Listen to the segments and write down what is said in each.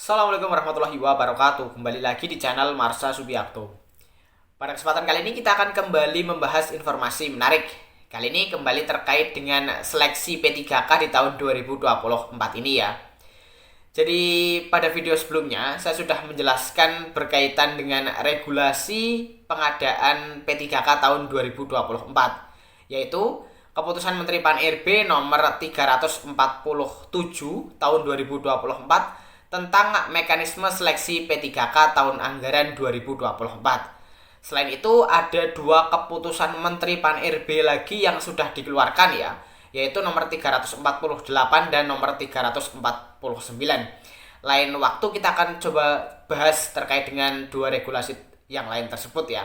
Assalamualaikum warahmatullahi wabarakatuh. Kembali lagi di channel Marsha Subiakto. Pada kesempatan kali ini kita akan kembali membahas informasi menarik. Kali ini kembali terkait dengan seleksi P3K di tahun 2024 ini ya. Jadi pada video sebelumnya saya sudah menjelaskan berkaitan dengan regulasi pengadaan P3K tahun 2024, yaitu Keputusan Menteri Pan-RB nomor 347 tahun 2024 tentang mekanisme seleksi P3K tahun anggaran 2024. Selain itu ada dua keputusan Menteri Pan-RB lagi yang sudah dikeluarkan ya, yaitu nomor 348 dan nomor 349. Lain waktu kita akan coba bahas terkait dengan dua regulasi yang lain tersebut ya.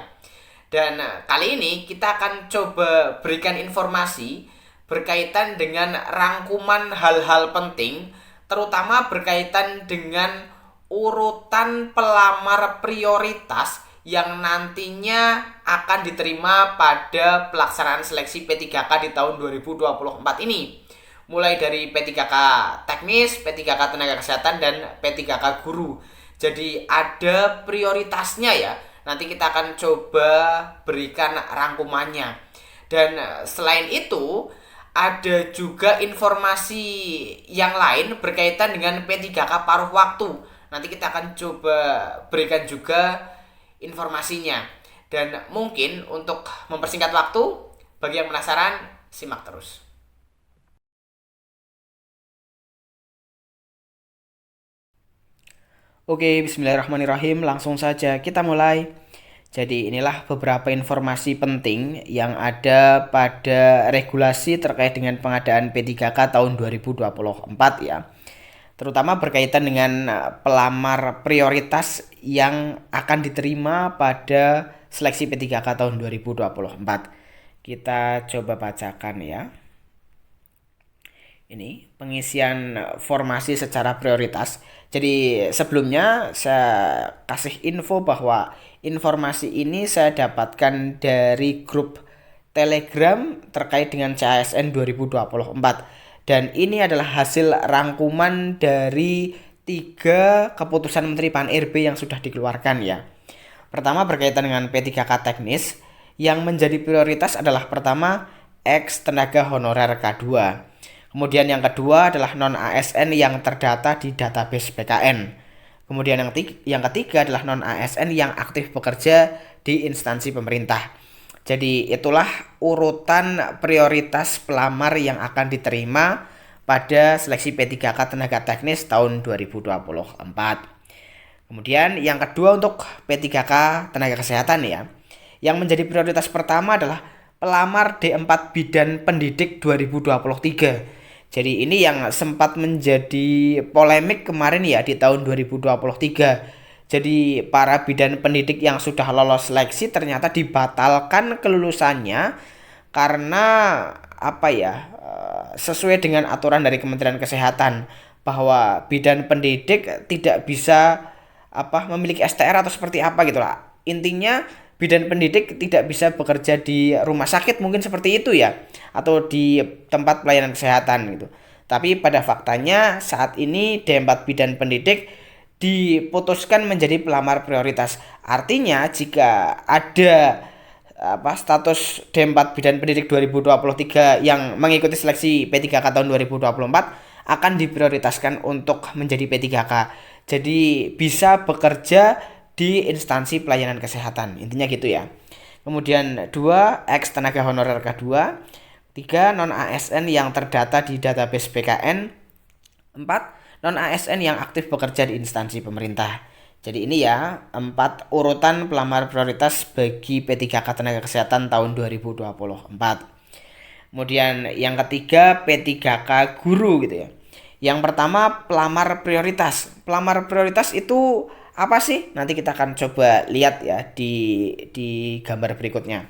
Dan kali ini kita akan coba berikan informasi berkaitan dengan rangkuman hal-hal penting, terutama berkaitan dengan urutan pelamar prioritas yang nantinya akan diterima pada pelaksanaan seleksi P3K di tahun 2024 ini. Mulai dari P3K teknis, P3K tenaga kesehatan, dan P3K guru. Jadi ada prioritasnya ya. Nanti kita akan coba berikan rangkumannya. Dan selain itu ada juga informasi yang lain berkaitan dengan P3K paruh waktu. Nanti kita akan coba berikan juga informasinya. Dan mungkin untuk mempersingkat waktu, bagi yang penasaran, simak terus. Oke, bismillahirrahmanirrahim. Langsung saja kita mulai. Jadi inilah beberapa informasi penting yang ada pada regulasi terkait dengan pengadaan P3K tahun 2024 ya. Terutama berkaitan dengan pelamar prioritas yang akan diterima pada seleksi P3K tahun 2024. Kita coba bacakan ya. Ini pengisian formasi secara prioritas. Jadi sebelumnya saya kasih info bahwa informasi ini saya dapatkan dari grup Telegram terkait dengan CASN 2024. Dan ini adalah hasil rangkuman dari 3 keputusan Menteri Pan-RB yang sudah dikeluarkan ya. Pertama berkaitan dengan P3K teknis, yang menjadi prioritas adalah pertama ex tenaga honorer K2. Kemudian yang kedua adalah non-ASN yang terdata di database PKN. Kemudian yang ketiga adalah non-ASN yang aktif bekerja di instansi pemerintah. Jadi itulah urutan prioritas pelamar yang akan diterima pada seleksi P3K tenaga teknis tahun 2024. Kemudian yang kedua untuk P3K tenaga kesehatan ya. Yang menjadi prioritas pertama adalah pelamar D4 Bidan Pendidik 2023. Jadi ini yang sempat menjadi polemik kemarin ya di tahun 2023. Jadi para bidan pendidik yang sudah lolos seleksi ternyata dibatalkan kelulusannya karena apa ya? Sesuai dengan aturan dari Kementerian Kesehatan bahwa bidan pendidik tidak bisa memiliki STR atau seperti apa gitu lah. Intinya bidan pendidik tidak bisa bekerja di rumah sakit mungkin seperti itu ya, atau di tempat pelayanan kesehatan gitu. Tapi pada faktanya saat ini D4 bidan pendidik diputuskan menjadi pelamar prioritas. Artinya jika ada status D4 bidan pendidik 2023 yang mengikuti seleksi P3K tahun 2024 akan diprioritaskan untuk menjadi P3K. Jadi bisa bekerja di instansi pelayanan kesehatan. Intinya gitu ya. Kemudian 2 ex tenaga honorer K2, 3 non ASN yang terdata di database PKN, 4 non ASN yang aktif bekerja di instansi pemerintah. Jadi ini ya 4 urutan pelamar prioritas bagi P3K tenaga kesehatan tahun 2024. Kemudian yang ketiga P3K guru gitu ya. Yang pertama pelamar prioritas. Pelamar prioritas itu apa sih? Nanti kita akan coba lihat ya di gambar berikutnya.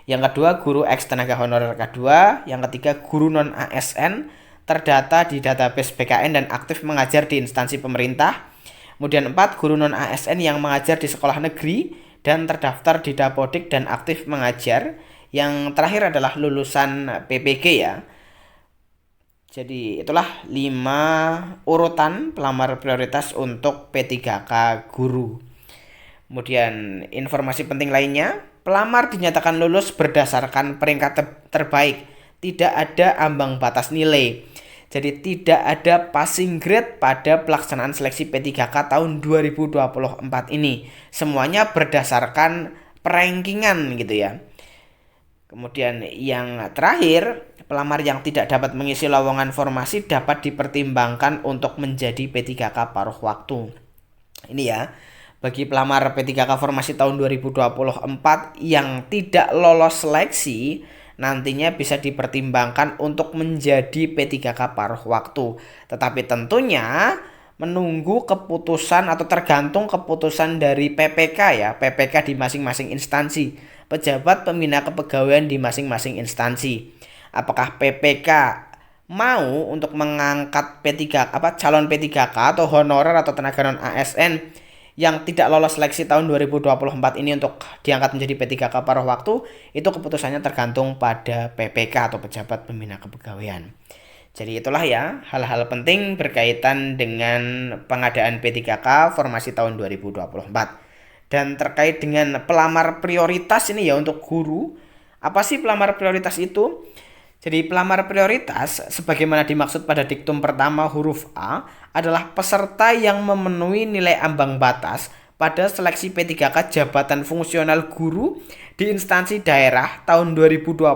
Yang kedua guru ex tenaga honorer K2, yang ketiga guru non ASN terdata di database BKN dan aktif mengajar di instansi pemerintah. Kemudian 4 guru non ASN yang mengajar di sekolah negeri dan terdaftar di Dapodik dan aktif mengajar. Yang terakhir adalah lulusan PPG ya. Jadi itulah 5 urutan pelamar prioritas untuk P3K guru. Kemudian informasi penting lainnya, pelamar dinyatakan lulus berdasarkan peringkat terbaik. Tidak ada ambang batas nilai. Jadi tidak ada passing grade pada pelaksanaan seleksi P3K tahun 2024 ini. Semuanya berdasarkan perankingan gitu ya. Kemudian yang terakhir, pelamar yang tidak dapat mengisi lowongan formasi dapat dipertimbangkan untuk menjadi P3K paruh waktu. Ini ya, bagi pelamar P3K formasi tahun 2024 yang tidak lolos seleksi, nantinya bisa dipertimbangkan untuk menjadi P3K paruh waktu. Tetapi tentunya menunggu keputusan atau tergantung keputusan dari PPK ya, PPK di masing-masing instansi, pejabat pembina kepegawaian di masing-masing instansi. Apakah PPK mau untuk mengangkat calon P3K atau honorer atau tenaga non ASN yang tidak lolos seleksi tahun 2024 ini untuk diangkat menjadi P3K paruh waktu, itu keputusannya tergantung pada PPK atau pejabat pembina kepegawaian. Jadi itulah ya hal-hal penting berkaitan dengan pengadaan P3K formasi tahun 2024. Dan terkait dengan pelamar prioritas ini ya untuk guru, apa sih pelamar prioritas itu? Jadi pelamar prioritas sebagaimana dimaksud pada diktum pertama huruf A adalah peserta yang memenuhi nilai ambang batas pada seleksi P3K jabatan fungsional guru di instansi daerah tahun 2021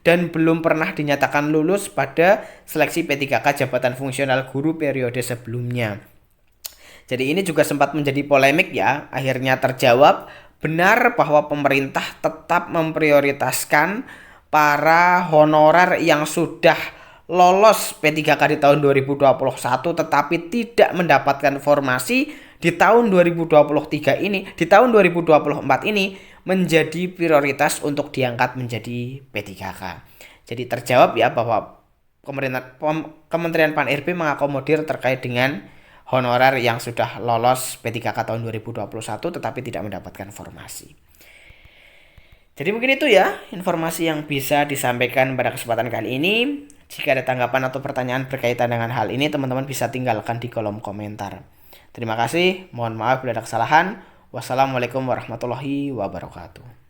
dan belum pernah dinyatakan lulus pada seleksi P3K jabatan fungsional guru periode sebelumnya. Jadi ini juga sempat menjadi polemik ya, akhirnya terjawab benar bahwa pemerintah tetap memprioritaskan para honorer yang sudah lolos P3K di tahun 2021 tetapi tidak mendapatkan formasi di tahun 2023 ini, di tahun 2024 ini menjadi prioritas untuk diangkat menjadi P3K. Jadi terjawab ya bahwa Kementerian Pan-RB mengakomodir terkait dengan honorer yang sudah lolos P3K tahun 2021 tetapi tidak mendapatkan formasi. Jadi mungkin itu ya informasi yang bisa disampaikan pada kesempatan kali ini. Jika ada tanggapan atau pertanyaan berkaitan dengan hal ini, teman-teman bisa tinggalkan di kolom komentar. Terima kasih, mohon maaf bila ada kesalahan. Wassalamualaikum warahmatullahi wabarakatuh.